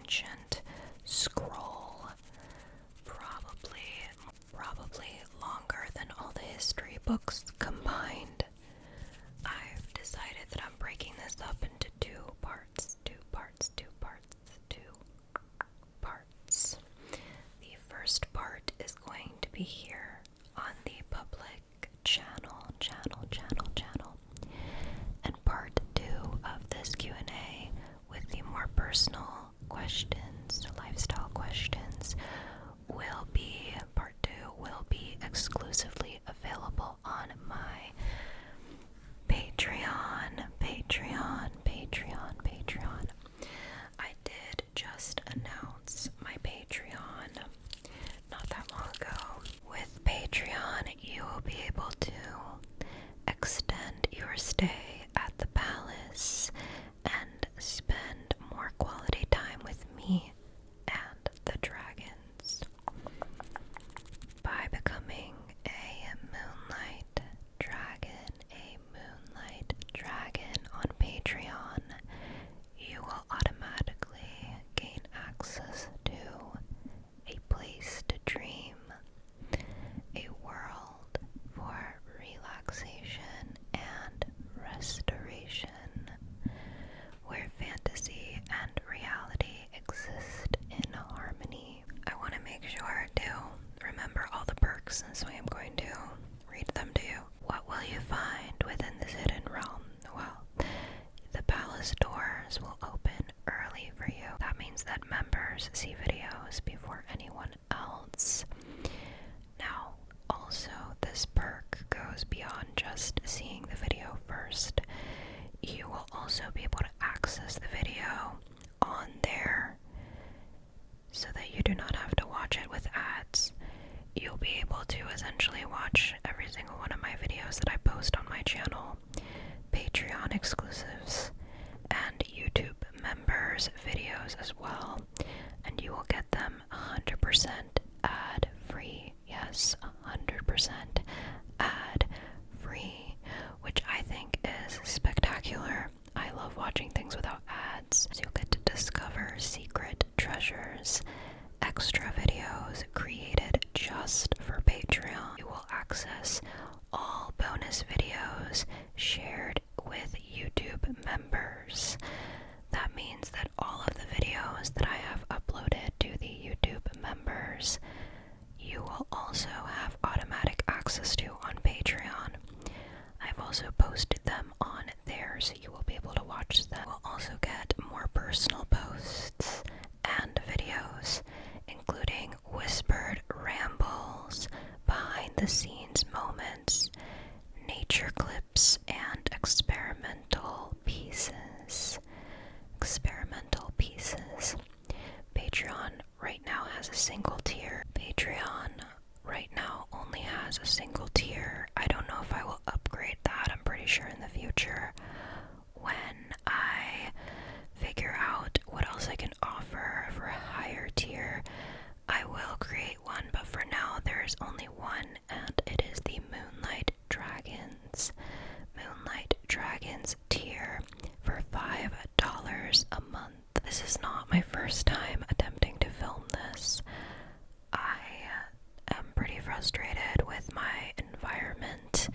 ancient scroll, probably longer than all the history books combined. I've decided that I'm breaking this up into two parts. The first part is going to be here on the public channel. And part 2 of this Q&A with the more personal questions, lifestyle questions, part 2 will be exclusively available on my Patreon. I did just announce my Patreon not that long ago. With Patreon, you will be able to extend your stay at the palace and spend more quality time with me and the dragons. By becoming a moonlight dragon on Patreon, you will automatically gain access to a place to dream, a world for relaxation and restoration, where fantasy and reality exist in harmony. I want to make sure to remember all the perks, and so I am going to read them to you. What will you find within this hidden realm? Well, the palace doors will open early for you. That means that members see videos before anyone else. Now, also, this perk goes beyond just seeing the video first. You will also be able to access the video on there so that you do not have to watch it with ads. You'll be able to essentially watch every single one of my videos that I post on my channel, Patreon exclusives, and YouTube members videos as well, and you will get them 100% ad-free. Yes, 100% ad-free, which I think is spectacular. I love watching things without ads, so you'll get to discover secret treasures, extra videos created just for Patreon. You will access all bonus videos shared with YouTube members. That means that all of the videos that I have uploaded to the YouTube members, you will also have automatic access to on Patreon. I've also posted them on there, so you will be able to watch them. You will also get more personal posts and videos, including whispered rambles, behind the scenes moments, nature clips, and experimental pieces. Patreon right now has a single tier. Patreon right now only has a single tier. I don't know if I will upgrade that. I'm pretty sure in the future, when I figure out what else I can offer for a higher tier, I will create one, but for now there is only one, and it is the Moonlight Dragons tier for $5 a month. This is not my first time attempting to film this. I am pretty frustrated with my environment,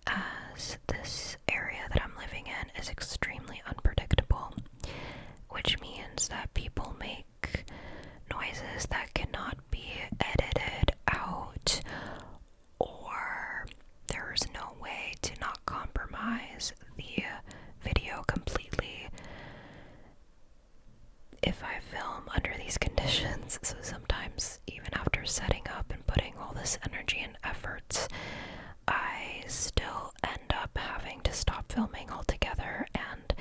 as this area that I'm living in is extremely unpredictable, which means that people make noises that cannot be edited out, or there's no way to not compromise the video completely if I film under these conditions. So sometimes, even after setting up and putting all this energy and efforts, I still end up having to stop filming altogether and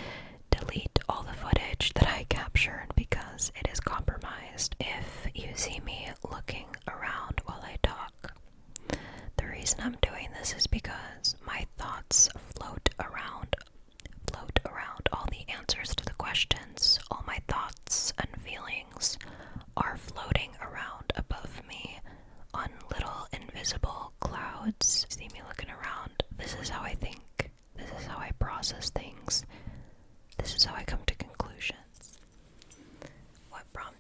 delete all the footage that I captured because it is compromised. If you see me looking around while I talk, the reason I'm doing this is because my thoughts float around all the answers to the questions. All my thoughts and feelings are floating around above me on little invisible clouds. See me looking around. This is how I think. This is how I process things. This is how I come to conclusions. What prompted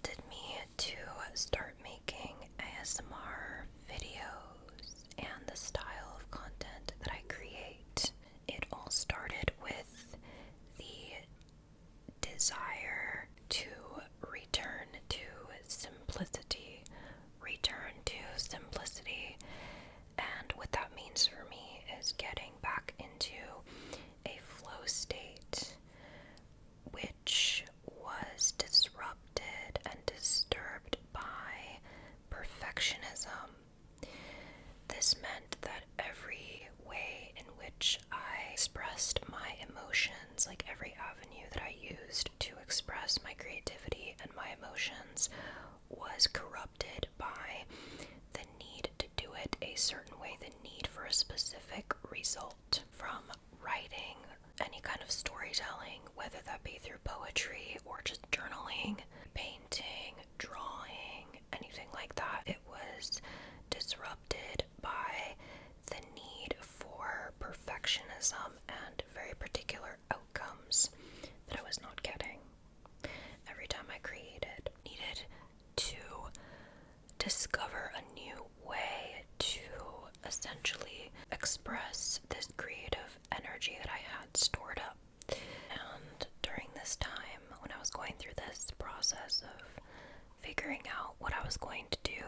a certain way, the need for a specific result from writing, any kind of storytelling, whether that be through poetry or just journaling, painting, drawing, anything like that. It was disrupted by the need for perfectionism and very particular outcomes that I was not getting. Every time I created, needed to discover a new way to essentially express this creative energy that I had stored up. And during this time, when I was going through this process of figuring out what I was going to do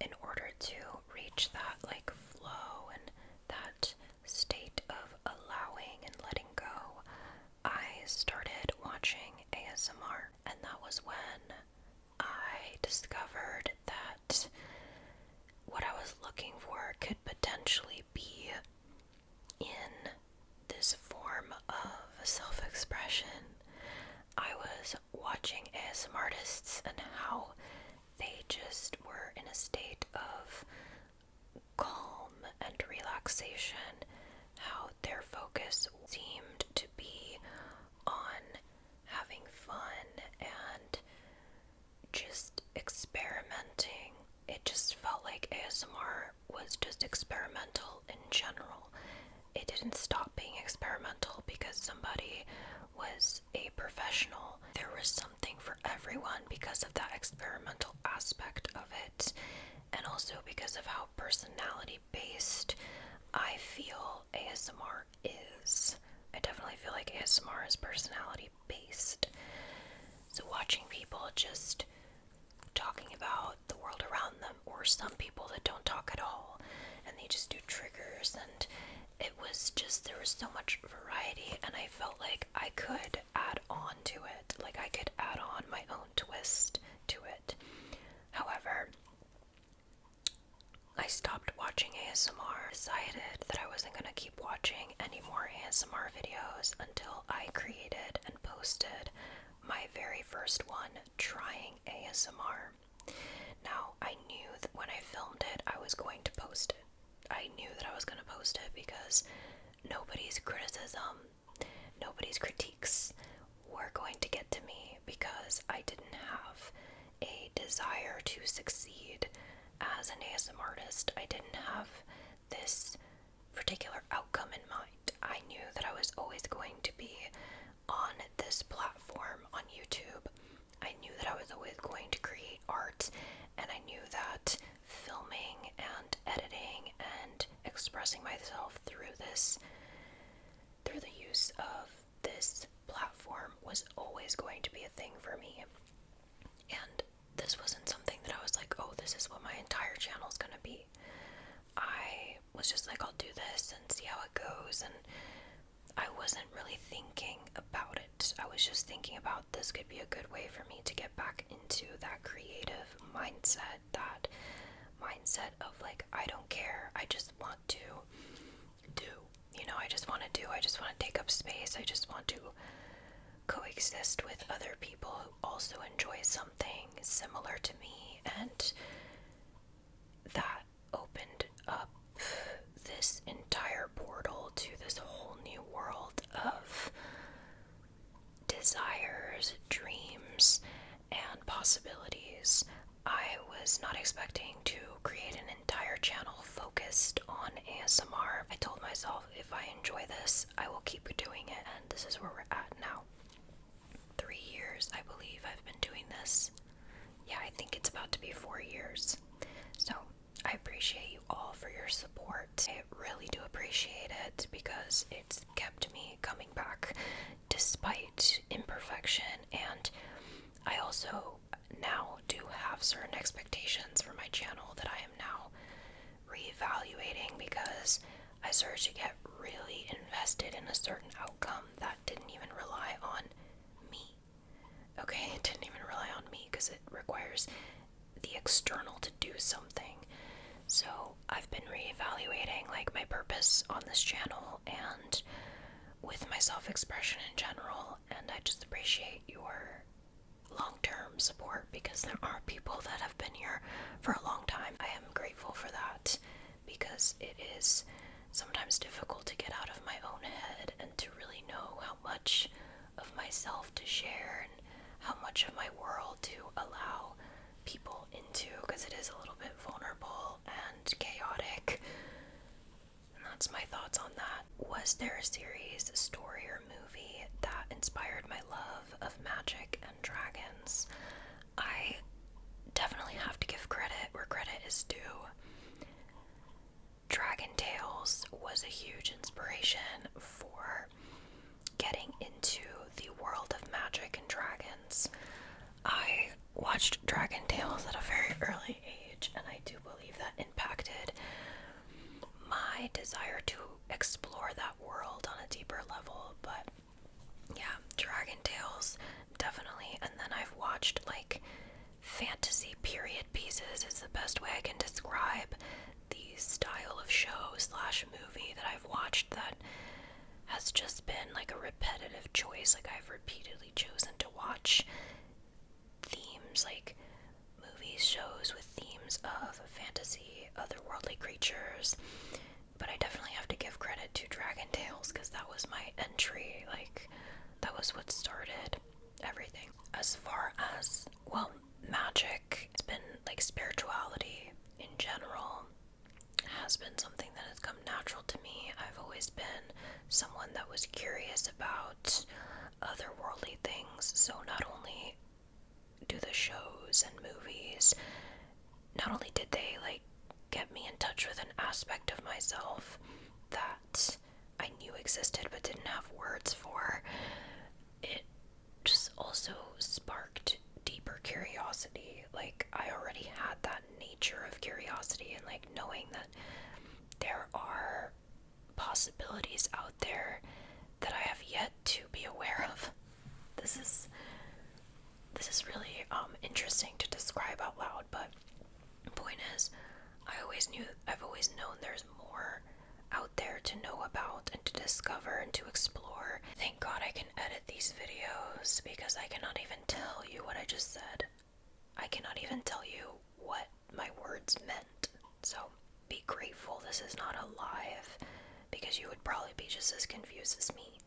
in order to reach that like flow and that state of allowing and letting go, I started watching ASMR, and that was when I discovered that what I was looking for could potentially be in this form of self-expression. I was watching ASMR artists and how they just were in a state of calm and relaxation, how their focus seemed to be on having fun and just experimenting. It just felt like ASMR was just experimental in general. It didn't stop being experimental because somebody was a professional. There was something for everyone because of that experimental aspect of it, and also because of how personality based I feel ASMR is. I definitely feel like ASMR is personality based. So watching people just talking about the world around them, or some people that don't talk at all and they just do triggers, and it was just, there was so much variety, and I felt like I could add on to it, like I could add on my own twist to it. However, I stopped watching ASMR, decided that I wasn't going to keep watching any more ASMR videos until I created and posted my very first one, trying ASMR. Now, I knew that when I filmed it, I was going to post it. I knew that I was going to post it because nobody's criticism, nobody's critiques were going to get to me, because I didn't have a desire to succeed as an ASMR artist. I didn't have this particular outcome in mind. I knew that I was always going to be on this platform on YouTube. I knew that I was always going to create art, and I knew that filming and editing and expressing myself through the use of this platform was always going to be a thing for me. And this wasn't something that I was like, oh, this is what my entire channel is gonna be. I was just like, I'll do this and see how it goes, and I wasn't really thinking about it. I was just thinking about, this could be a good way for me to get back into that creative mindset, that mindset of like, I don't care, I just want to do, I just want to do, I just want to take up space, I just want to coexist with other people who also enjoy something similar to me. And that opened up this entire portal to this whole new world of desires, dreams, and possibilities. I was not expecting to create an entire channel focused on ASMR. I told myself, if I enjoy this, I will keep doing it, and this is where we're at now. 3 years, I believe, I've been doing this. Yeah, I think it's about to be 4 years. So, I appreciate you all for your support. I really do appreciate it, because it's kept me coming back despite imperfection. And I also now do have certain expectations for my channel that I am now reevaluating, because I started to get really invested in a certain outcome that didn't even rely on me. Okay, it didn't even rely on me, because it requires the external to do something. So I've been reevaluating like my purpose on this channel and with my self-expression in general, and I just appreciate your long-term support, because there are people that have been here for a long time. I am grateful for that, because it is sometimes difficult to get out of my own head and to really know how much of myself to share and how much of my world to allow people into, because it is a little bit vulnerable and chaotic. And that's my thoughts on that. Was there a series, story, or movie that inspired my love of magic and dragons? I definitely have to give credit where credit is due. Dragon Tales was a huge inspiration for getting into the world of magic and dragons. I watched Dragon Tales at a very early age, and I do believe that impacted my desire to explore that world on a deeper level. But yeah, Dragon Tales, definitely. And then I've watched like fantasy period pieces, is the best way I can describe the style of show slash movie that I've watched that has just been like a repetitive choice. Like, I've repeatedly chosen to watch themes, like movies, shows with themes of fantasy, otherworldly creatures. But I definitely have to give credit to Dragon Tales, because that was my entry. Like, that was what started everything. As far as, well, magic, it's been like spirituality in general has been something that has come natural to me. I've always been someone that was curious about otherworldly things, so not only do the shows and movies, not only did they like get me in touch with an aspect of myself that I knew existed but didn't have words for, it just also sparked deeper curiosity. Like, I already had that nature of curiosity, and like knowing that there are possibilities out there that I have yet to be aware of. This is really interesting to describe out loud, but the point is, I've always known there's more out there to know about and to discover and to explore. Thank God I can edit these videos, because I cannot even tell you what I just said. I cannot even tell you what my words meant. So be grateful this is not a live, because you would probably be just as confused as me.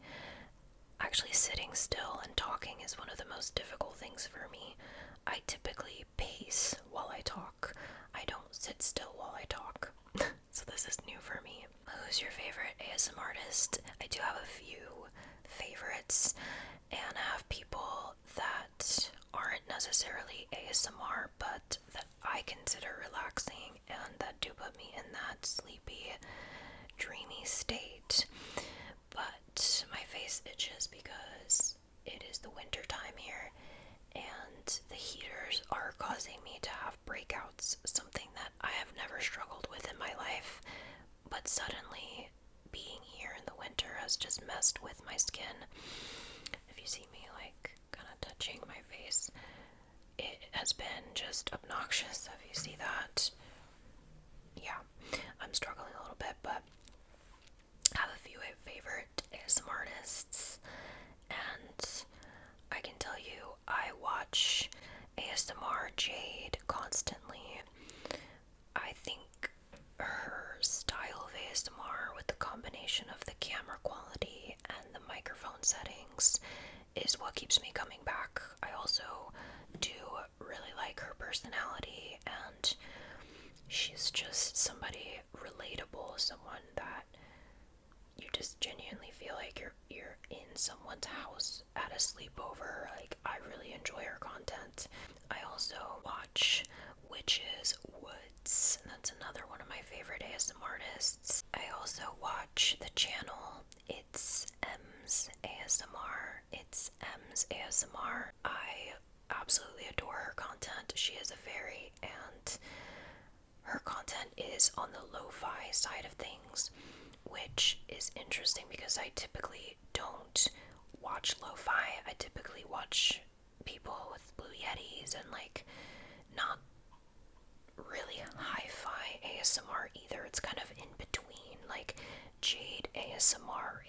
Actually, sitting still and talking is one of the most difficult things for me. I typically pace while I talk. I don't sit still while I talk. So this is new for me. Who's your favorite ASM artist? I do have a few favorites, and I have people that aren't necessarily ASMR, but that I consider relaxing and that do put me in that sleepy, dreamy state. But my face itches because it is the winter time here, and the heaters are causing me to have breakouts, something that I have never struggled with in my life, but suddenly being here in the winter has just messed with my skin. If you see me like kind of touching my face, it has been just obnoxious. If you see that, yeah, I'm struggling a little bit, but I have a few favorite ASM artists, and I can tell you I watch ASMR Jade constantly. I think her style of ASMR, with the combination of the camera quality and the microphone settings, is what keeps me coming back. I also do really like her personality, and she's just somebody relatable, someone that you just genuinely feel like you're in someone's house at a sleepover. Like, I really enjoy her content. I also watch Witches Woods, and that's another one of my favorite ASM artists. I also watch the channel It's M's ASMR. It's M's ASMR. I absolutely adore her content. She is a fairy, and her content is on the lo-fi side of things, which is interesting because I typically don't watch lo-fi. I typically watch people with Blue Yetis and like not really hi-fi ASMR either. It's kind of in between. Like Jade ASMR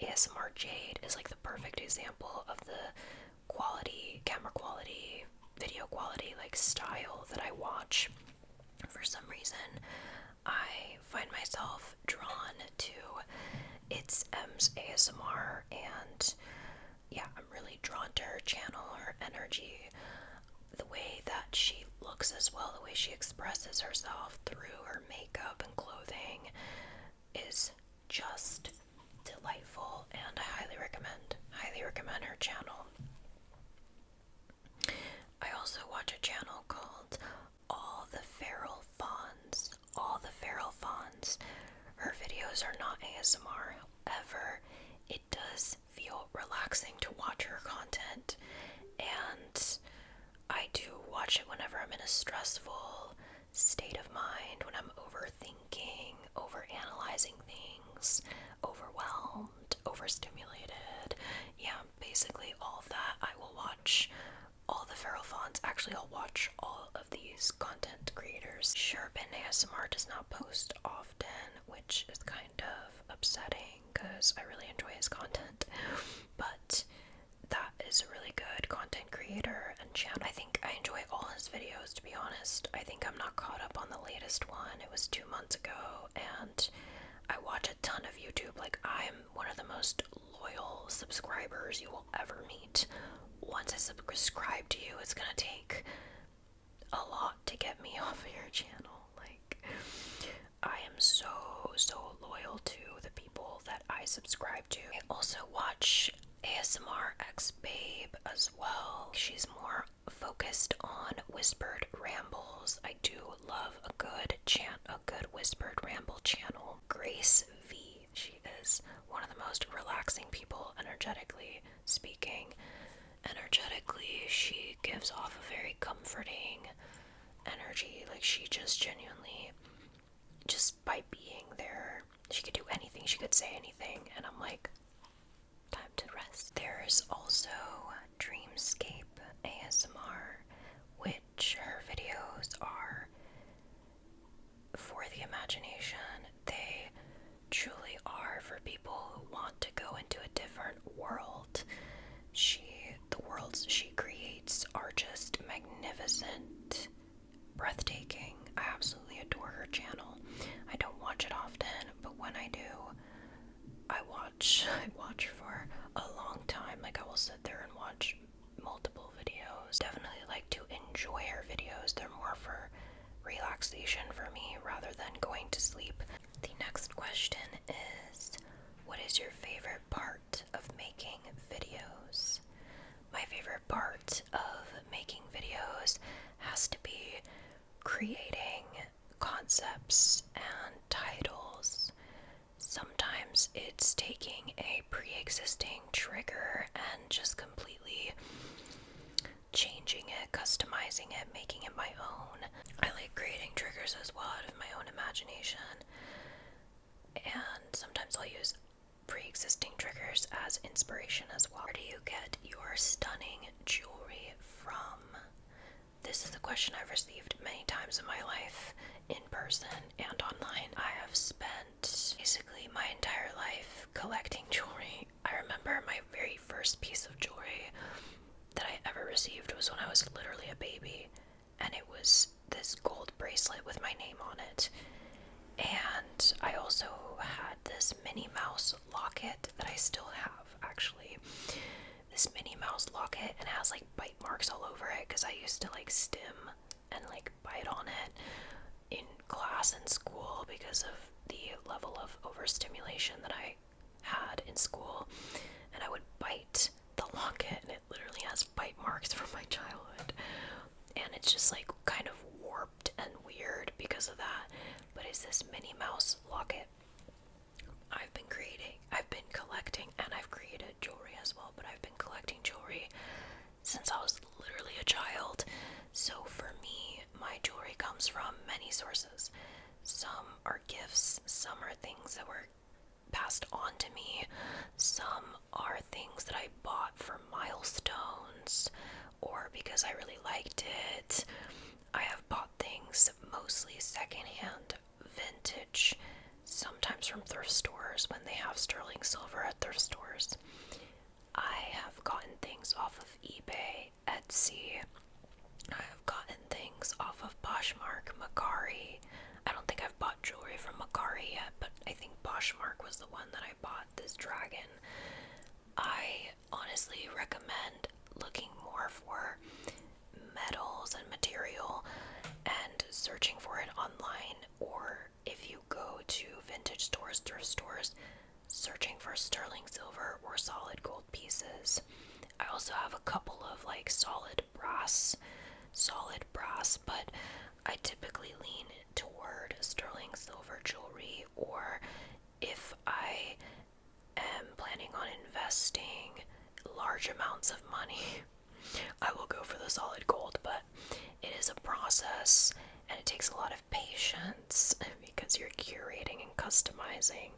Jade is like the perfect example of the quality, camera quality, like style that I watch. For some reason, I find myself drawn to It's M's ASMR, and yeah, I'm really drawn to her channel, her energy, the way that she looks as well, the way she expresses herself through her makeup and clothing is just delightful, and I highly recommend her channel. I also watch a channel called All the Feral Fawns. All the Feral Fawns. Her videos are not ASMR, however, it does feel relaxing to watch her content, and I do watch it whenever I'm in a stressful state of mind, when I'm overthinking, overanalyzing things, overwhelmed, overstimulated. Yeah, basically all of that. I will watch all the feral fawns. Actually, I'll watch all of these content creators. Sherpin ASMR does not post often, which is kind of upsetting because I really enjoy his content, but that is a really good content creator and channel. I think I enjoy all his videos, to be honest. I think I'm not caught up on the latest one. It was 2 months ago, and I watch a ton of YouTube. Like, I'm one of the most loyal subscribers you will ever meet. Once I subscribe to you, it's gonna take a lot to get me off of your channel. Like, I am so loyal to the people that I subscribe to. I also watch ASMR X Babe as well. She's more focused on whispered rambles. I do love a good whispered ramble channel. Grace V. She is one of the most relaxing people, energetically speaking. Energetically, she gives off a very comforting energy. Like, she just genuinely, just by being there, she could do anything, she could say anything, and I'm like, time to rest. There's also Dreamscape ASMR, which her videos are for the imagination. They truly are for people who want to go into a different world. The worlds she creates are just magnificent, breathtaking. I absolutely adore her channel. I don't watch it often, but when I do, I watch for a long time. Like, I will sit there and watch multiple videos. Definitely like to enjoy her videos. They're more for relaxation for me rather than going to sleep. The next question is, what is your favorite part of making videos? My favorite part of making videos has to be creating concepts and titles. Sometimes it's taking a pre-existing trigger and just completely changing it, customizing it, making it my own. I like creating triggers as well out of my own imagination, and sometimes I'll use pre-existing triggers as inspiration as well. Where do you get your stunning jewelry from? This is a question I've received many times in my life, in person and online. I have spent basically my entire life collecting jewelry. I remember my very first piece of jewelry that I ever received was when I was literally a baby, and it was this gold bracelet with my name on it. And I also had this Minnie Mouse locket that I still have, actually. This Minnie Mouse locket, and it has like bite marks all over it because I used to like stim and like bite on it in class and school because of the level of overstimulation that I had in school. And I would bite the locket, and it literally has bite marks from my childhood. And it's just like kind of warped and weird because of that. But it's this Minnie Mouse locket. I've been collecting, and I've created jewelry as well, but I've been collecting jewelry since I was literally a child. So for me, my jewelry comes from many sources. Some are gifts, some are things that were passed on to me, some are things that I bought for milestones or because I really liked it. I have bought things mostly secondhand, vintage, sometimes from thrift stores when they have sterling silver at thrift stores. I have gotten things off of eBay, Etsy. I have gotten one that I bought, this dragon. I honestly recommend looking more for metals and material and searching for it online, or if you go to vintage stores, thrift stores, searching for sterling silver or solid gold pieces. I also have a couple of like solid brass, but I typically lean toward sterling silver jewelry, or if I am planning on investing large amounts of money, I will go for the solid gold, but it is a process and it takes a lot of patience because you're curating and customizing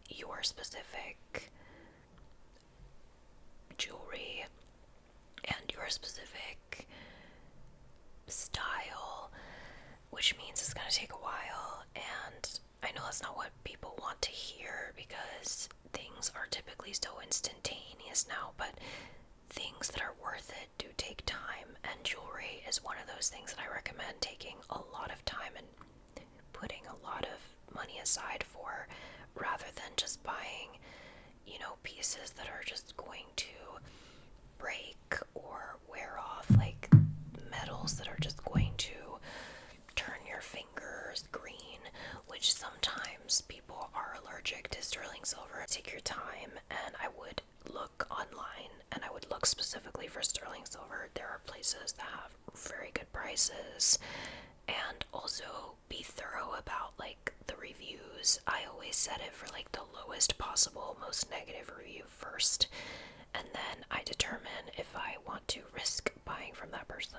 your specific jewelry and your specific style, which means it's going to take a while. And I know that's not what people want to hear because things are typically so instantaneous now, but things that are worth it do take time, and jewelry is one of those things that I recommend taking a lot of time and putting a lot of money aside for, rather than just buying, pieces that are just going to break or wear off, like metals that are just going to turn your fingers green, which sometimes people are allergic to sterling silver. Take your time, and I would look online and I would look specifically for sterling silver. There are places that have very good prices, and also be thorough about like the reviews. I always set it for like the lowest possible, most negative review first, and then I determine if I want to risk buying from that person.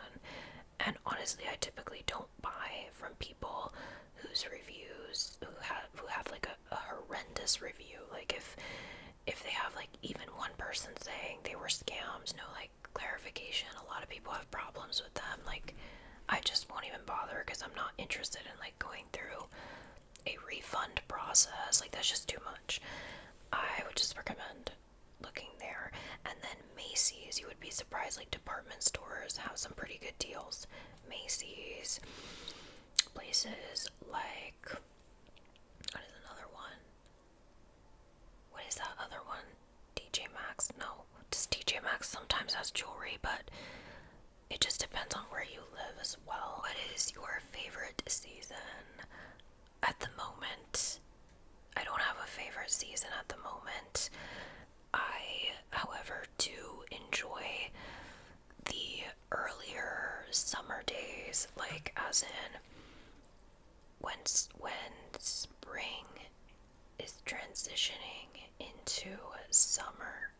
And honestly, I typically don't buy from people whose reviews who have like a horrendous review. Like if they have like even one person saying they were scams, no like clarification, a lot of people have problems with them. Like I just won't even bother because I'm not interested in like going through a refund process. Like that's just too much. I would just recommend looking there. And then Macy's, you would be surprised, like department stores have some pretty good deals. Macy's, places like, what is another one? What is that other one? TJ Maxx? No, just TJ Maxx sometimes has jewelry, but it just depends on where you live as well. What is your favorite season? At the moment, I don't have a favorite season at the moment. I, however, do enjoy the earlier summer days, like as in when spring is transitioning into summer.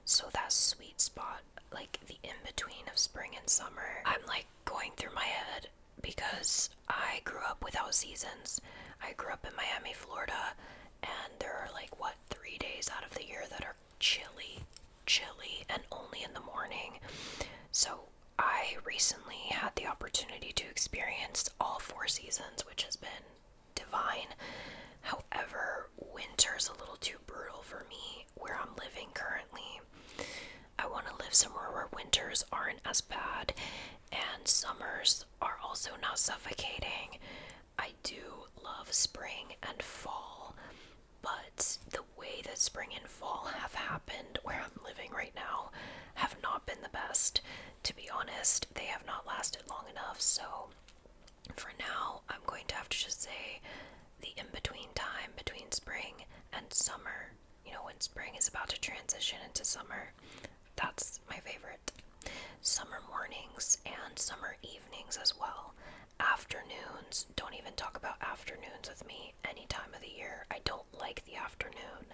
So that sweet spot, like the in-between of spring and summer. I'm like going through my head because I grew up without seasons. I grew up in Miami, Florida, and there are like 3 days out of the year that are chilly, and only in the morning. So I recently had the opportunity to experience all 4 seasons, which has been divine. However, winter's a little too brutal for me where I'm living currently. I want to live somewhere where winters aren't as bad and summers are also not suffocating. I do love spring and fall, but the way that spring and fall have happened where I'm living right now have not been the best. To be honest, they have not lasted long enough, so for now, I'm going to have to just say the in-between time between spring and summer, when spring is about to transition into summer, that's my favorite. Summer mornings and summer evenings as well. Afternoons, don't even talk about afternoons with me any time of the year. I don't like the afternoon.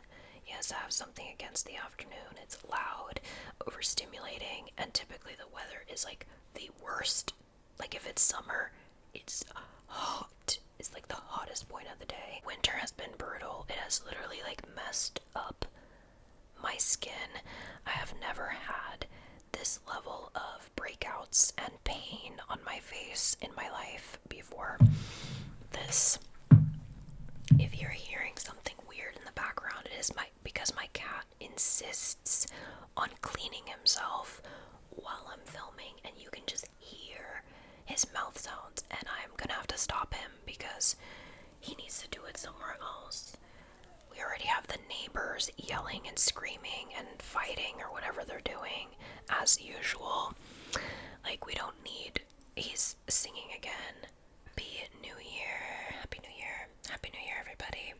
Yes, I have something against the afternoon. It's loud, overstimulating, and typically the weather is like the worst. Like if it's summer, it's hot. It's like the hottest point of the day. Winter has been brutal. It has literally like messed up my skin. I have never had this level of breakouts and pain on my face in my life before this. If you're hearing something weird in the background, it is because my cat insists on cleaning himself while I'm filming, and you can just hear his mouth sounds, and I'm gonna have to stop him because he needs to do it somewhere else. we already have the neighbors yelling and screaming and fighting or whatever they're doing as usual. Like, we don't need, he's singing again. Happy New Year, Happy New Year, Happy New Year, everybody.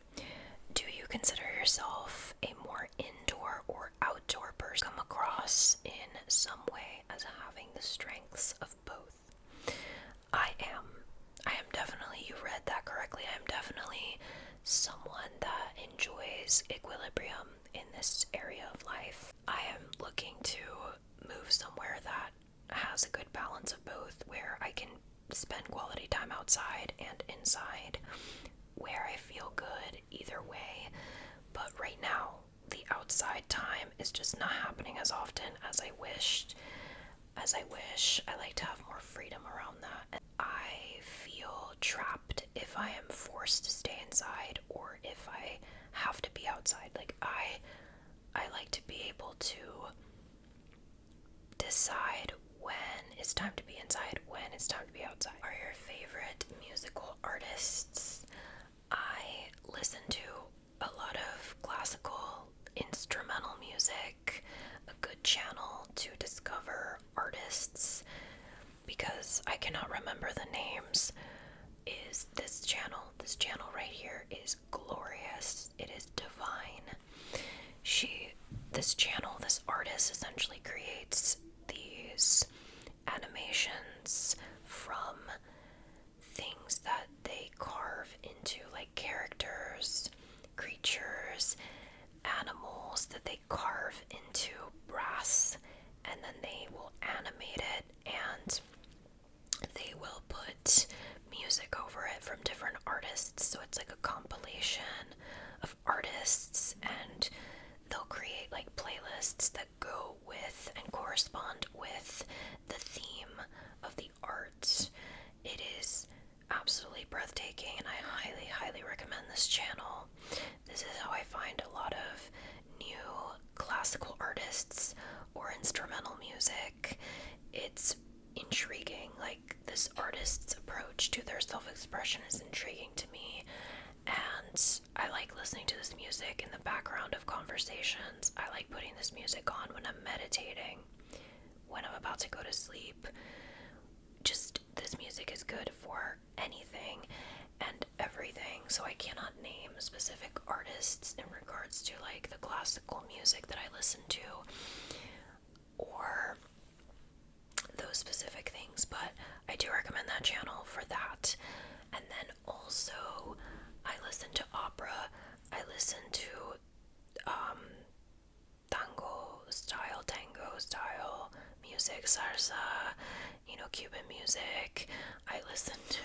Do you consider yourself a more indoor or outdoor person? Come across in some way as having the strengths of both. I am definitely, you read that correctly, I am definitely someone that enjoys equilibrium in this area of life. I am looking to move somewhere that has a good balance of both, where I can spend quality time outside and inside, where I feel good either way. But right now, the outside time is just not happening as often as I wished. I like to have more freedom around that. And I feel trapped if I am forced to stay inside or if I have to be outside. Like, I like to be able to decide when it's time to be inside, when it's time to be outside. Are your favorite musical artists? I listen to a lot of classical instrumental music. A good channel to discover artists, because I cannot remember the names, is this channel. This channel right here is glorious. It is divine. This artist essentially creates these animations from things that they carve into, like characters, creatures, animals that they carve into brass, and then they will animate it and they will put music over it from different artists. So it's like a compilation of artists, and they'll create like playlists that go with and correspond with the theme of the art. It is absolutely breathtaking, and I highly, highly recommend this channel. This is how I find a lot of new classical artists or instrumental music. It's intriguing. Like, this artist's approach to their self-expression is intriguing to me, and I like listening to this music in the background of conversations. I like putting this music on when I'm meditating, when I'm about to go to sleep. Just, this music is good for anything and everything, so I cannot name specific artists in regards to like the classical music that I listen to or those specific things, but I do recommend that channel for that. And then also, I listen to opera. I listen to tango style music, salsa, Cuban music. I listen to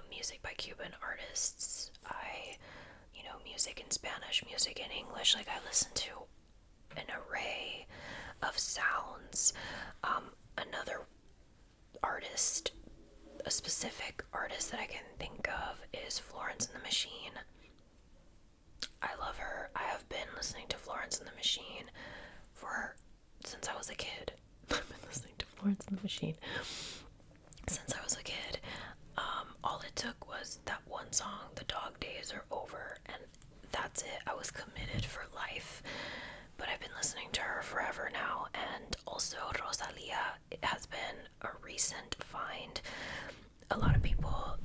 music by Cuban artists. Music in Spanish, music in English. Like, I listen to an array of sounds. Another artist, a specific artist that I can think of, is Florence and the Machine. I love her. I have been listening to Florence and the Machine since I was a kid. I've been listening to Florence and the Machine since I was a kid. All it took was that one song, The Dog Days Are Over, and that's it. I was committed for life. But I've been listening to her forever now. And also Rosalia, it has been a recent find. A lot of people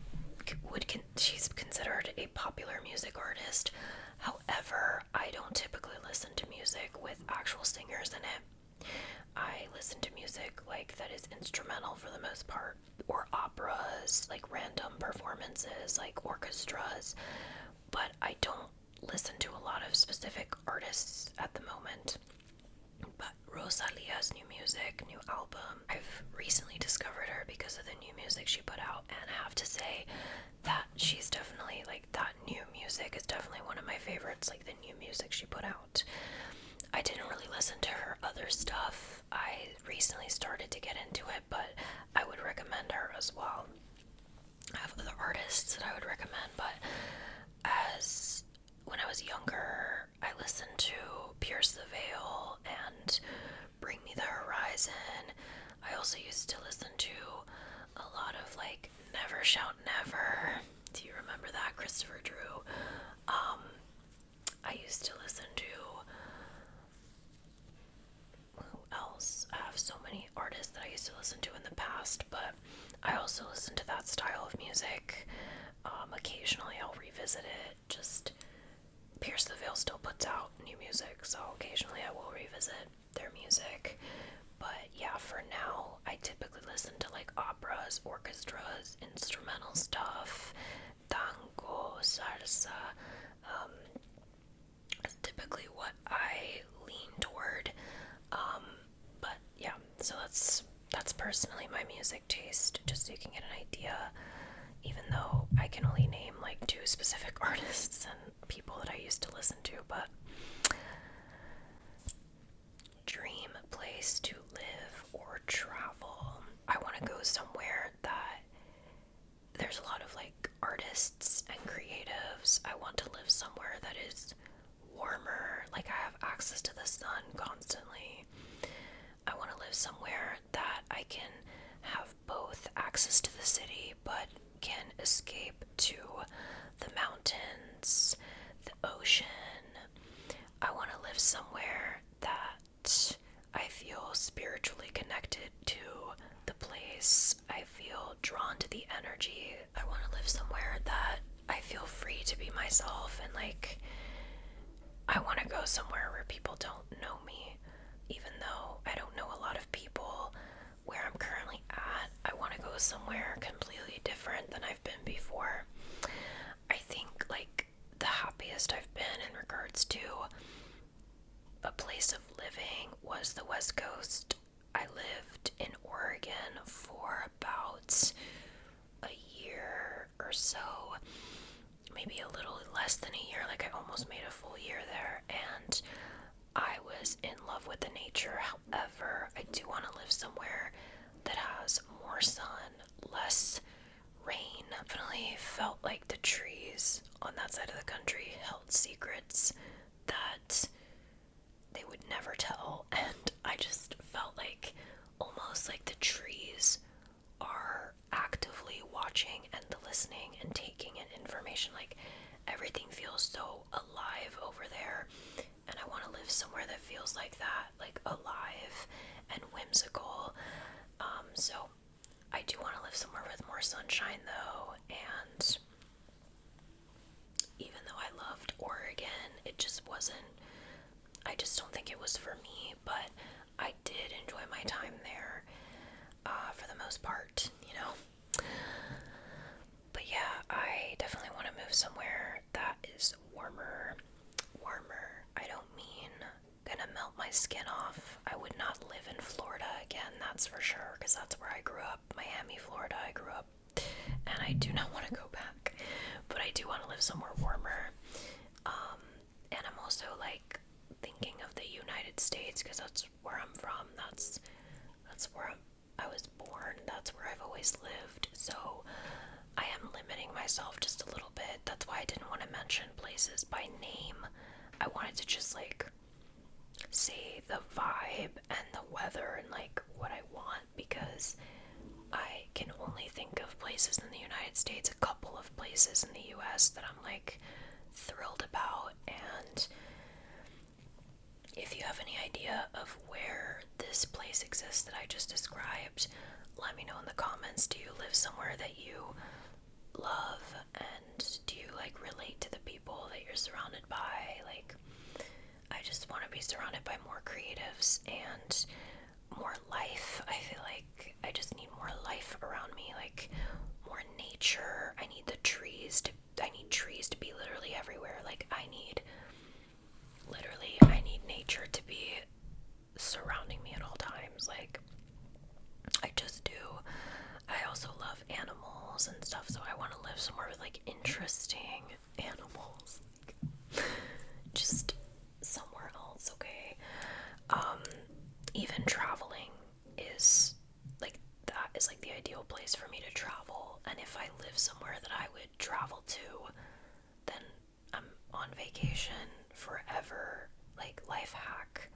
she's considered a popular music artist. However, I don't typically listen to music with actual singers in it. I listen to music like that is instrumental for the most part, or operas, like random performances, like orchestras, but I don't listen to a lot of specific artists at the moment. But Rosalia's new album, I've recently discovered her because of the new music she put out, and I have to say that she's definitely, like, that new music is definitely one of my favorites, like the new music she put out. I didn't really listen to her other stuff. I recently started to get into it, but I would recommend her as well. I have other artists that I would recommend, but when I was younger, I listened to Pierce the Veil and Bring Me the Horizon. I also used to listen to a lot of, like, Never Shout Never. Do you remember that? Christopher Drew. used to listen to, who else? I have so many artists that I used to listen to in the past, but I also listen to that style of music. Occasionally I'll revisit it. Just Pierce the Veil still puts out new music, so occasionally I will revisit their music. But yeah, for now, I typically listen to like operas, orchestras, instrumental stuff, tango, salsa. It's typically what I lean toward. But yeah, so that's personally my music taste, just so you can get an idea. Even though I can only name like 2 specific artists and people that I used to listen to, but dream place to live or travel. I want to go somewhere that there's a lot of like artists and creatives. I want to live somewhere that is warmer, like I have access to the sun constantly. I want to live somewhere that I can have both access to the city but can escape to the mountains, the ocean. I want to live somewhere that I feel spiritually connected to the place. I feel drawn to the energy. I want to live somewhere that I feel free to be myself, and like I want to go somewhere where people don't know me. Even though I don't know a lot of people where I'm currently at, I want to go somewhere completely different than I've been before. I think like the happiest I've been in regards to a place of living was the West Coast. I lived in Oregon for about a year or so, maybe a little less than a year, like I almost made a full year there, and I was in love with the nature. However, I do want to live somewhere that has more sun, less rain. Definitely felt like the trees on that side of the country held secrets that they would never tell, and I just felt like almost like the trees are actively watching and listening and taking in information. Like everything feels so alive over there, and I want to live somewhere that feels like that, like alive and whimsical. So I do want to live somewhere with more sunshine though, and even though I loved Oregon, it just wasn't, I just don't think it was for me, but I did enjoy my time there, for the most part, you know. But yeah, I definitely want to move somewhere that is warmer. I don't mean gonna melt my skin off. I would not live in Florida again, that's for sure, because that's where I grew up. Miami, Florida, I grew up, and I do not want to go back. But I do want to live somewhere warmer. And I'm also like thinking of the United States, because that's where I'm from. That's where I was born. That's where I've always lived. So I am limiting myself just a little bit. That's why I didn't want to mention places by name. I wanted to just like say the vibe and the weather and like what I want, because I can only think of places in the United States, a couple of places in the US that I'm like thrilled about. And if you have any idea of where this place exists that I just described, let me know in the comments. Do you live somewhere that you love, and do you like relate to the people that you're surrounded by? Like, I just want to be surrounded by more creatives and more life. I feel like I just need more life around me, like more nature. I need trees to be literally everywhere. Like I need nature to be surrounding me at all times. Like I just do. I also love animals and stuff, so I want to live somewhere with like interesting animals. Just somewhere else, okay? Even traveling is like, that is like the ideal place for me to travel. And if I live somewhere that I would travel to, then I'm on vacation forever. Like, life hack.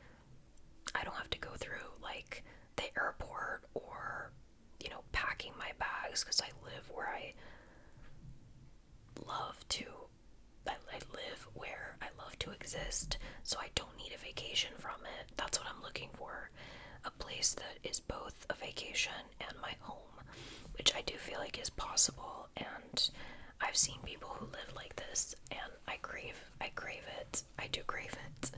I don't have to go through like the airport or, you know, packing my bags, because I live where I love to. I live where I love to exist. exist, so I don't need a vacation from it. That's what I'm looking for. A place that is both a vacation and my home, which I do feel like is possible, and I've seen people who live like this, and I crave it. I do crave it.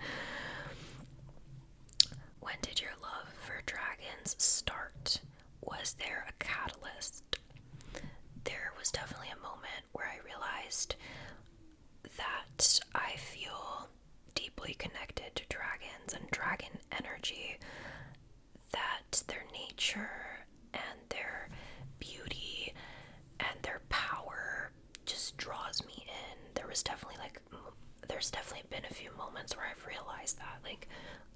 When did your love for dragons start? Was there a catalyst? There was definitely a moment where I realized that I feel deeply connected to dragons and dragon energy, that their nature and their beauty and their power just draws me in. There's definitely been a few moments where I've realized that, like,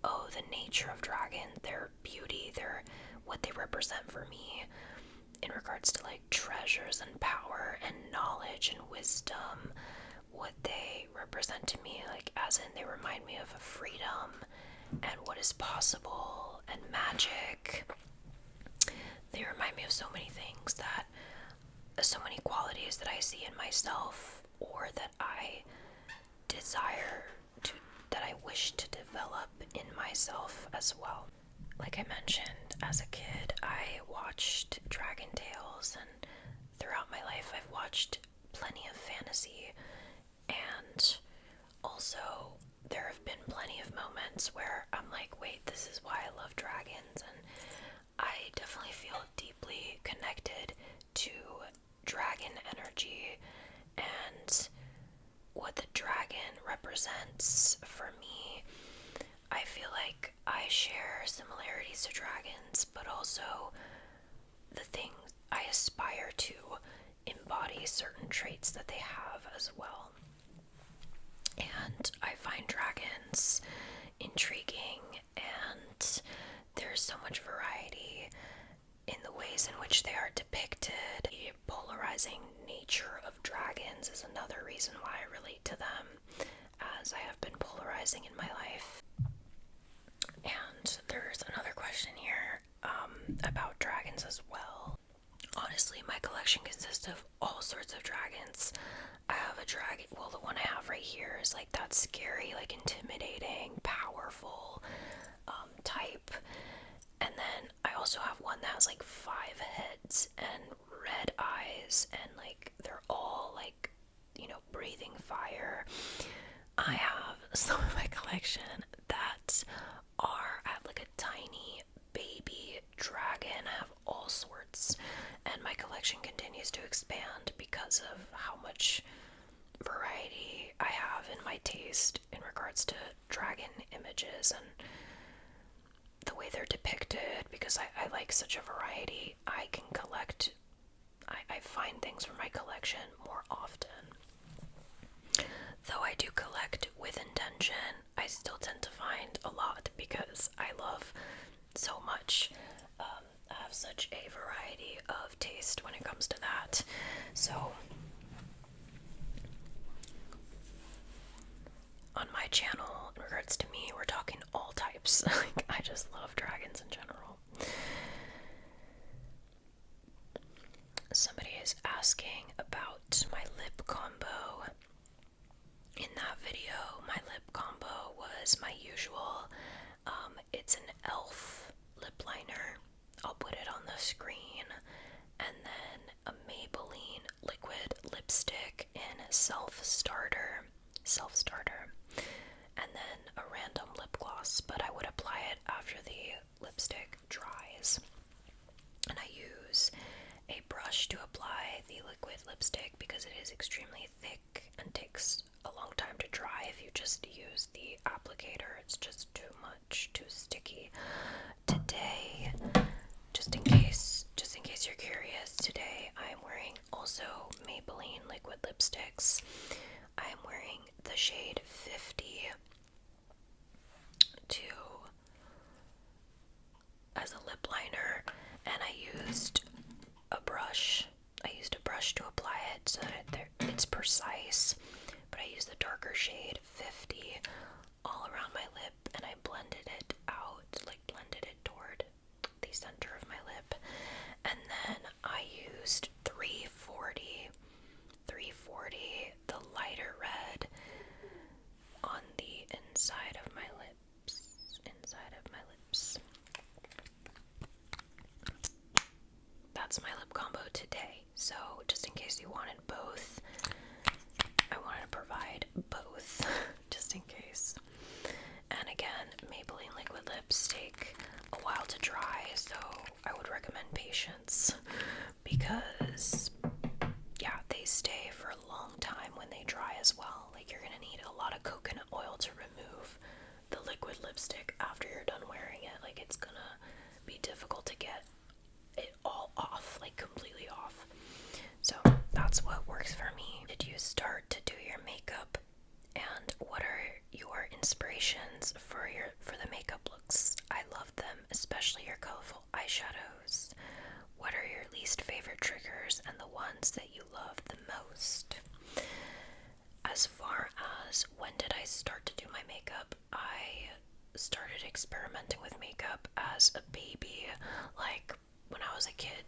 oh, the nature of dragon, their beauty, their what they represent for me in regards to like treasures and power and knowledge and wisdom, what they represent to me, like as in they remind me of freedom and what is possible and magic. They remind me of so many things, that so many qualities that I see in myself, or that I desire to, that I wish to develop in myself as well. Like I mentioned, as a kid, I watched Dragon Tales, and throughout my life, I've watched plenty of fantasy, and also there have been plenty of moments where I'm like, wait, this is why I love dragons, and I definitely feel deeply connected to dragon energy and what the dragon represents for me. I feel like I share similarities to dragons, but also the things I aspire to embody certain traits that they have as well. And I find dragons intriguing, and there's so much variety in the ways in which they are depicted. The polarizing nature of dragons is another reason why I relate to them, as I have been polarizing in my life. And there's another question here about dragons as well. Honestly, my collection consists of all sorts of dragons. I have a dragon, well, the one I have right here is like that scary, like intimidating, powerful type. And then I also have one that has like 5 heads and red eyes, and like they're all like, you know, breathing fire. I have some of my collection that are at like a tiny baby dragon. I have all sorts, and my collection continues to expand because of how much variety I have in my taste in regards to dragon images and the way they're depicted. Because I like such a variety, I can collect, I find things from my collection more often. Though I do collect with intention, I still tend to find a lot because I love so much. I have such a variety of taste when it comes to that. So on my channel, in regards to me, we're talking all types. Like, I just love dragons in general. Somebody is asking about my lip combo. In that video, my lip combo was my usual. It's an e.l.f. lip liner. I'll put it on the screen. And then a Maybelline liquid lipstick in self-starter. And then a random lip gloss, but I would apply it after the lipstick dries. And I use a brush to apply the liquid lipstick because it is extremely thick and takes a long time to dry if you just use the applicator. It's just too much, too sticky. Today, just in case you're curious, today I am wearing also Maybelline liquid lipsticks. I am wearing the shade 50 as a lip liner, and I used a brush to apply it so that it's precise, but I used the darker shade 50 all around my lip, and I blended it out, like blended it toward the center of my lip. And then I used 340, the lighter red, on the start to do your makeup, and what are your inspirations for the makeup looks? I love them, especially your colorful eyeshadows. What are your least favorite triggers and the ones that you love the most? As far as when did I start to do my makeup, I started experimenting with makeup as a baby. Like when I was a kid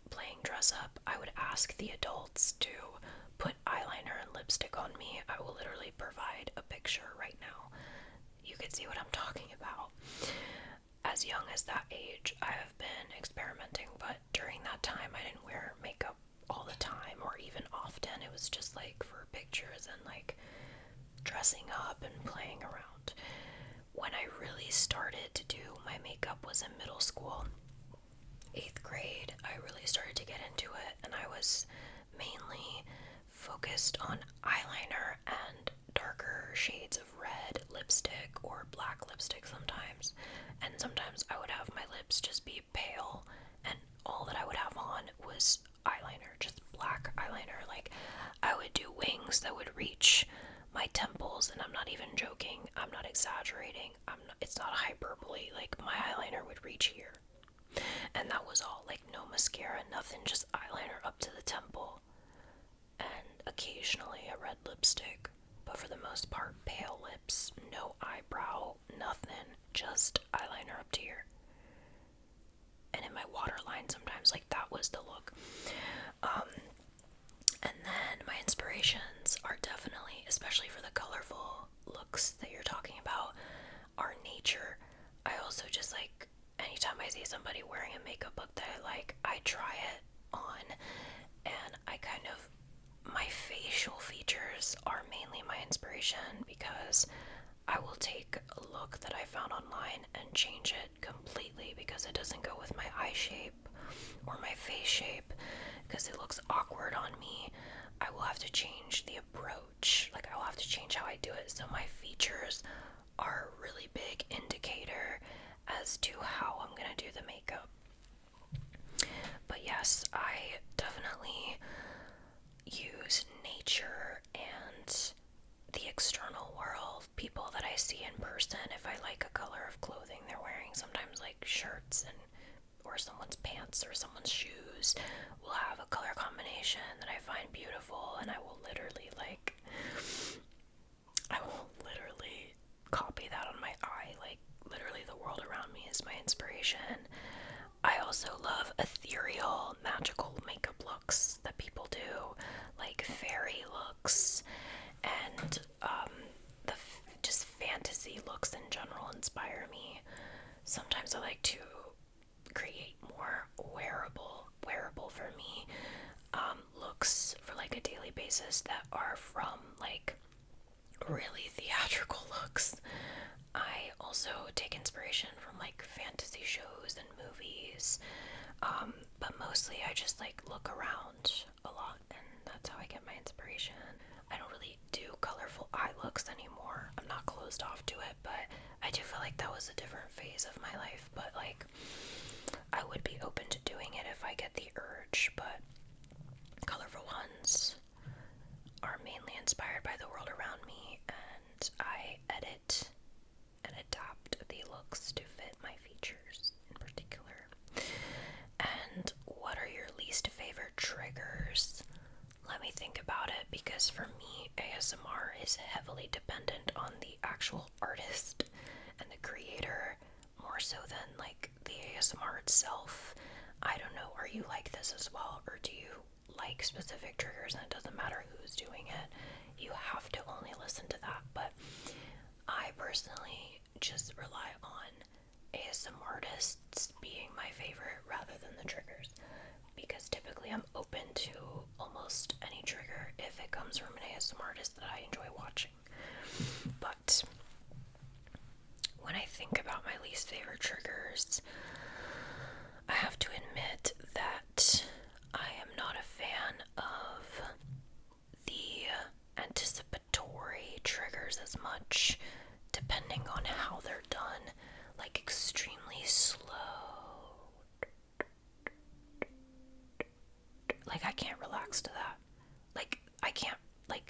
playing dress up, I would ask the adults to put eyeliner and lipstick on me. I will literally provide a picture right now. You can see what I'm talking about. As young as that age, I have been experimenting, but during that time I didn't wear makeup all the time or even often. It was just like for pictures and like dressing up and playing around. When I really started to do my makeup was in middle school. 8th grade, I really started to get into it, and I was mainly focused on eyeliner and darker shades of red lipstick or black lipstick sometimes. And sometimes I would have my lips just be pale, and all that I would have on was eyeliner, just black eyeliner. Like, I would do wings that would reach my temples, and I'm not even joking, I'm not exaggerating, it's not hyperbole. Like, my eyeliner would reach here, and that was all. Like, no mascara, nothing, just eyeliner up to the temple, and occasionally a red lipstick, but for the most part pale lips, no eyebrow, nothing, just eyeliner up to here, and in my waterline sometimes. Like, that was the look. And then my inspirations are definitely, especially for the colorful looks that you're talking about, are nature. I also just like, anytime I see somebody wearing a makeup look that I like, I try it on, and I kind of, my facial features are mainly my inspiration, because I will take a look that I found online and change it completely because it doesn't go with my eye shape or my face shape, because it looks awkward on me. I will have to change the approach. Like, I will have to change how I do it. So my features are a really big indicator as to how I'm gonna do the makeup. But yes, I definitely use nature and the external world, people that I see in person. If I like a color of clothing they're wearing, sometimes like shirts and or someone's pants or someone's shoes will have a color combination that I find beautiful, and I will literally copy that on my eye. Like, literally the world around me is my inspiration. I also love ethereal, magical makeup looks that people do, like fairy looks, and just fantasy looks in general inspire me. Sometimes I like to create more wearable for me looks for like a daily basis that are from like really theatrical looks. I also take inspiration from like fantasy shows and movies, but mostly I just like look around a lot, and that's how I get my inspiration. I don't really do colorful eye looks anymore. I'm not closed off to it, but I do feel like that was a different phase of my life. But like, I would be open to doing it if I get the urge, but colorful ones are mainly inspired by the world around me, and I edit and adapt the looks to fit my features in particular. And what are your least favorite triggers? Let me think about it, because for me, ASMR is heavily dependent on the actual artist and the creator, more so than like the ASMR itself. I don't know, are you like this as well, or do you like specific triggers and it doesn't matter who's doing it? You have to only listen to that. But I personally just rely on ASMR artists being my favorite rather than the triggers, because typically I'm open to almost any trigger if it comes from an ASMR artist that I enjoy watching. But when I think about my least favorite triggers, I have to admit that I am not a fan of the anticipatory triggers as much, depending on how they're done. Like, extremely slow. Like, I can't relax to that. Like, I can't, like,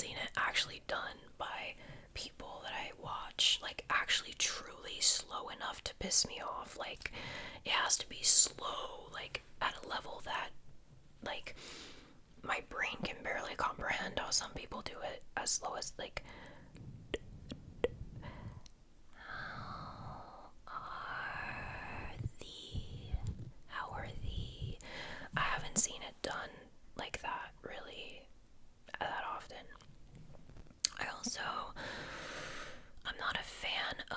seen it actually done by people that I watch, like actually truly slow enough to piss me off. Like, it has to be slow, like at a level that, like, my brain can barely comprehend how some people do it as slow as, like, how are the, I haven't seen it done like that really that often. I also, I'm not a fan of,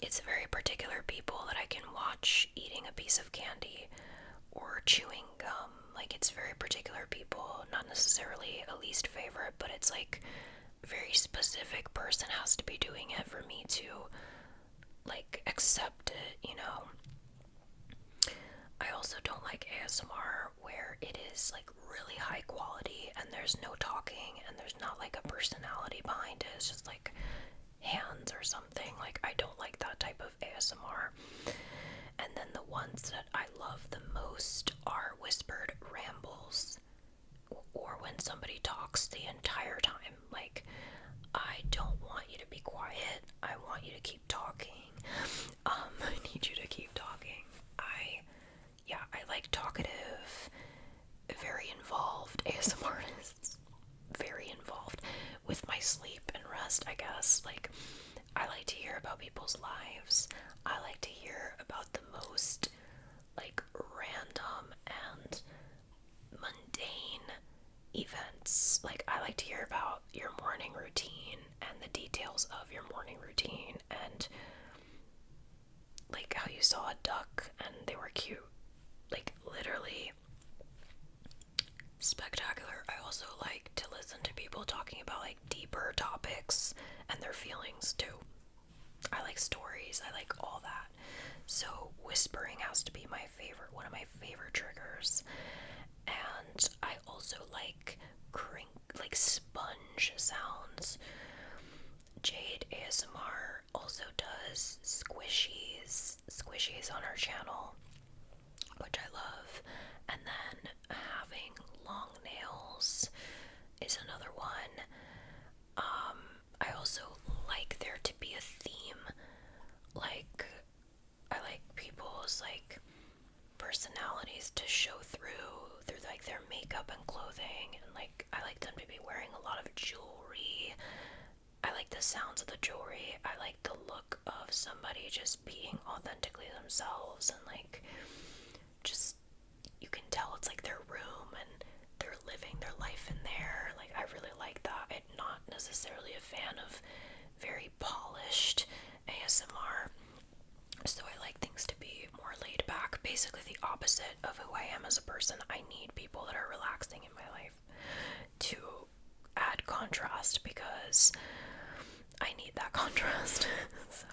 it's very particular people that I can watch eating a piece of candy or chewing gum. Like, it's very particular people, not necessarily a least favorite, but it's like a very specific person has to be doing it for me to, like, accept it, you know? I also don't like ASMR where it is like really high quality and there's no talking and there's not like a personality behind it. It's just like hands or something. Like, I don't like that type of ASMR. And then the ones that I love the most are whispered rambles, or when somebody talks the entire time. Like, I don't want you to be quiet. I want you to keep talking. I need you to keep talking. I like talkative, very involved ASMR artists. Very involved with my sleep and rest, I guess. Like, I like to hear about people's lives. I like to hear about the most, like, random and mundane events. Like, I like to hear about your morning routine and the details of your morning routine, and like how you saw a duck and they were cute. Like, literally spectacular. I also like to listen to people talking about like deeper topics and their feelings too. I like stories, I like all that. So whispering has to be my favorite, one of my favorite triggers. And I also like like sponge sounds. Jade ASMR also does squishies on her channel, which I love. And then having long nails is another one. I also like there to be a theme. Like, I like people's like personalities to show through like their makeup and clothing, and like I like them to be wearing a lot of jewelry. I like the sounds of the jewelry. I like the look of somebody just being authentically themselves, and like, just, you can tell it's like their room and they're living their life in there. Like, I really like that. I'm not necessarily a fan of very polished ASMR, so I like things to be more laid back. Basically the opposite of who I am as a person. I need people that are relaxing in my life to add contrast, because I need that contrast. So,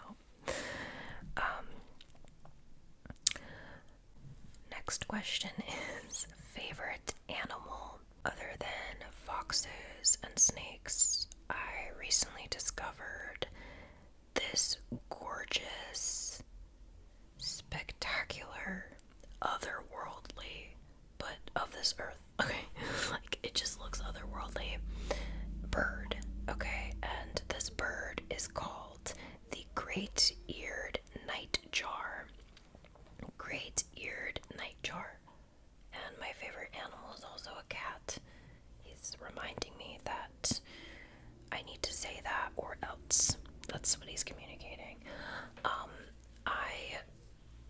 next question is favorite animal. Other than foxes and snakes, I recently discovered this gorgeous, spectacular, otherworldly, but of this earth, okay? Like, it just looks otherworldly, bird, okay? And this bird is called the great-eared nightjar. Great-eared nightjar. And my favorite animal is also a cat. He's reminding me that I need to say that, or else. That's what he's communicating. I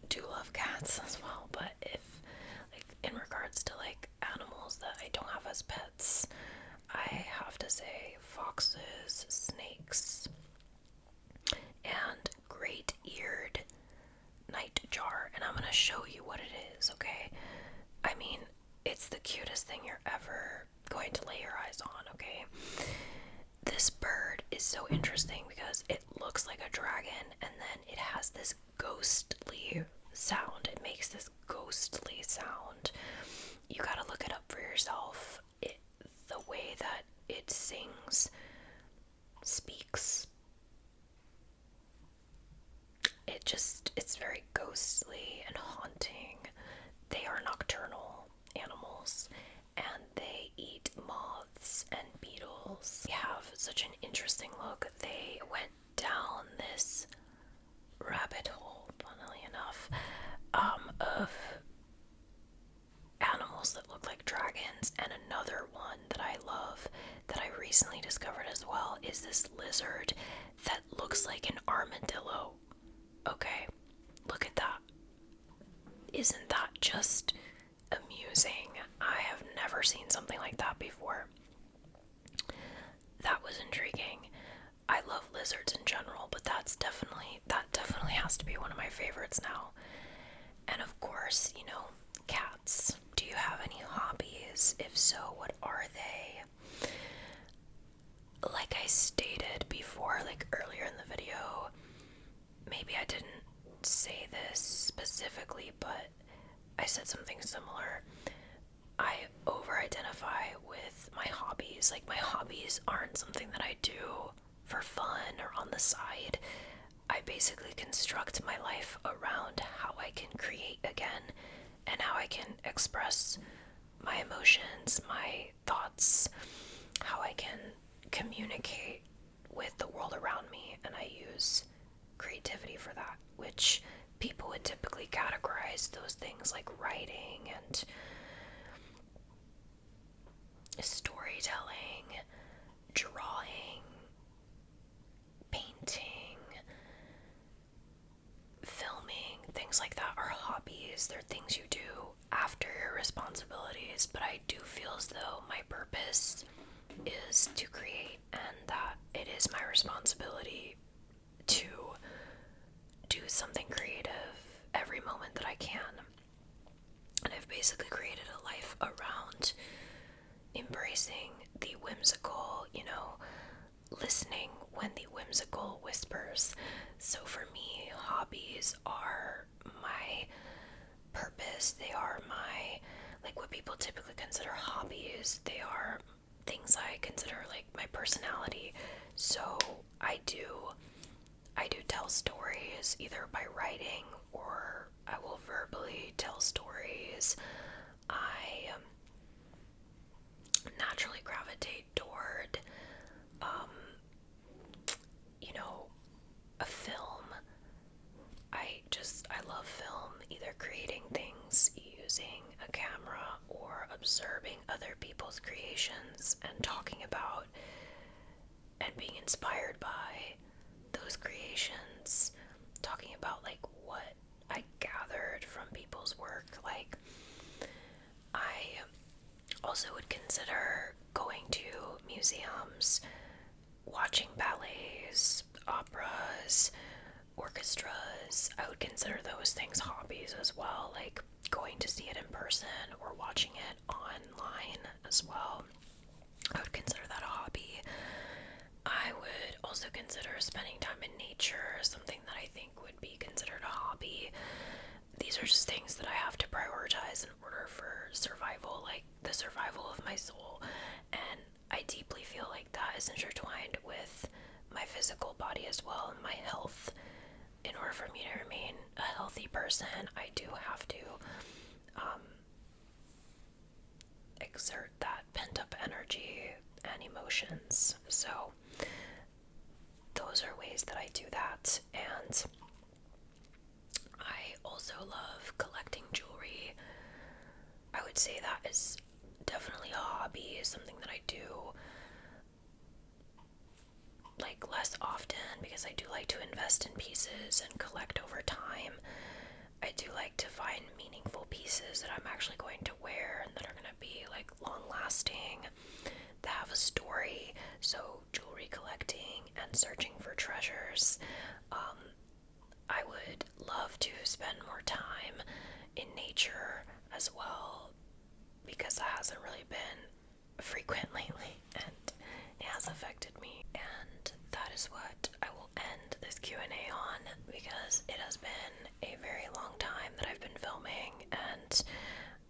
do love cats as well, but if, like, in regards to like animals that I don't have as pets, I have to say foxes, snakes, and great-eared nightjar. And I'm gonna show you what it is, okay? I mean, it's the cutest thing you're ever going to lay your eyes on, okay? This bird is so interesting because it looks like a dragon, and then it has this ghostly sound. It makes this ghostly sound. You gotta look it up for yourself. The way that it sings, speaks, it's very ghostly and haunting. They are nocturnal animals, just amusing. I have never seen something like that before. That was intriguing. I love lizards in general, but that definitely has to be one of my favorites now. And of course, cats. Do you have any hobbies? If so, what are they? Like I stated before, like earlier in the video, maybe I didn't say this specifically, but I said something similar. I over-identify with my hobbies. Like, my hobbies aren't something that I do for fun or on the side. I basically construct my life around how I can create again and how I can express my emotions, my thoughts, how I can communicate with the world around me, and I use creativity for that, which people would typically categorize those things like writing and storytelling, drawing, painting, filming, things like that are hobbies. They're things you do after your responsibilities, but I do feel as though my purpose is to create and that it is my responsibility to do something creative every moment that I can. And I've basically created a life around embracing the whimsical, listening when the whimsical whispers. So for me, hobbies are my purpose. They are like what people typically consider hobbies. They are things I consider like my personality. So I do tell stories either by writing or I will verbally tell stories. I naturally gravitate toward, a film. I love film, either creating things using a camera or observing other people's creations and talking about and being inspired by those creations, talking about like what I gathered from people's work. Like, I also would consider going to museums, watching ballets, operas, orchestras. I would consider those things hobbies as well, like going to see it in person or watching it online as well. I would consider that a hobby. I would also consider spending time in nature something that I think would be considered a hobby. These are just things that I have to prioritize in order for survival, like the survival of my soul. And I deeply feel like that is intertwined with my physical body as well and my health. In order for me to remain a healthy person, I do have to exert that pent-up energy and emotions. So those are ways that I do that. And I also love collecting jewelry. I would say that is definitely a hobby, something that I do like less often because I do like to invest in pieces and collect over time. I do like to find meaningful pieces that I'm actually going to wear and that are going to be like long lasting, that have a story. So jewelry collecting and searching for treasures. I would love to spend more time in nature as well, because that hasn't really been frequent lately and it has affected me. And that is what I will end this Q&A on, because it has been a very long time that I've been filming and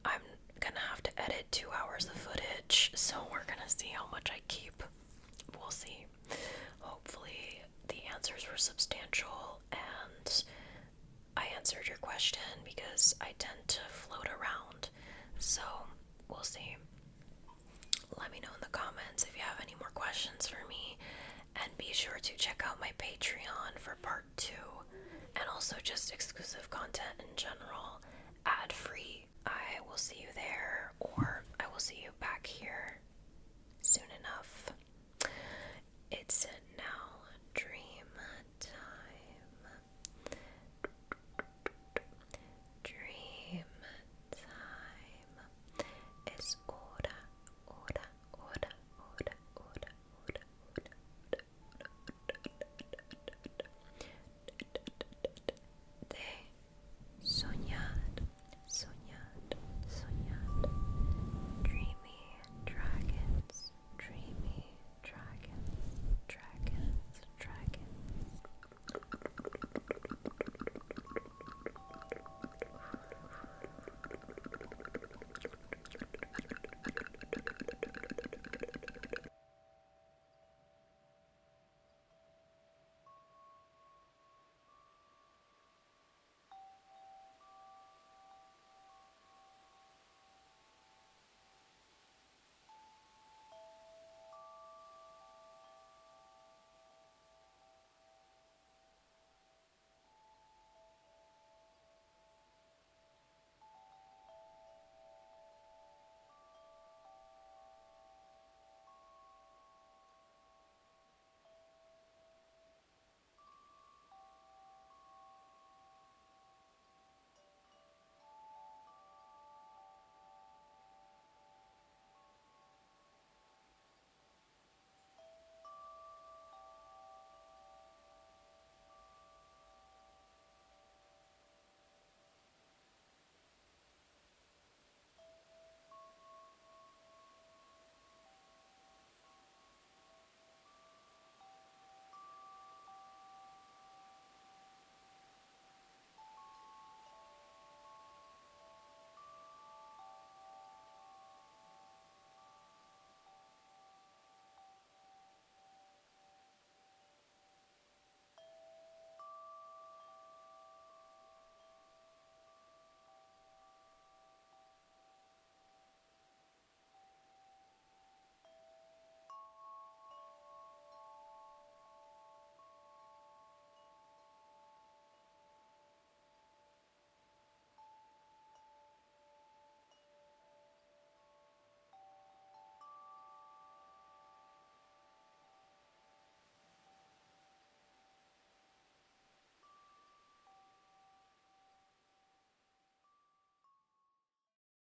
I'm gonna have to edit 2 hours of footage, so we're gonna see how much I keep. We'll see. Hopefully the answers were substantial and I answered your question, because I tend to float around. So we'll see. Let me know in the comments if you have any more questions for me, and be sure to check out my Patreon for part 2, and also just exclusive content in general, ad-free. I will see you there, or I will see you back here soon enough. It's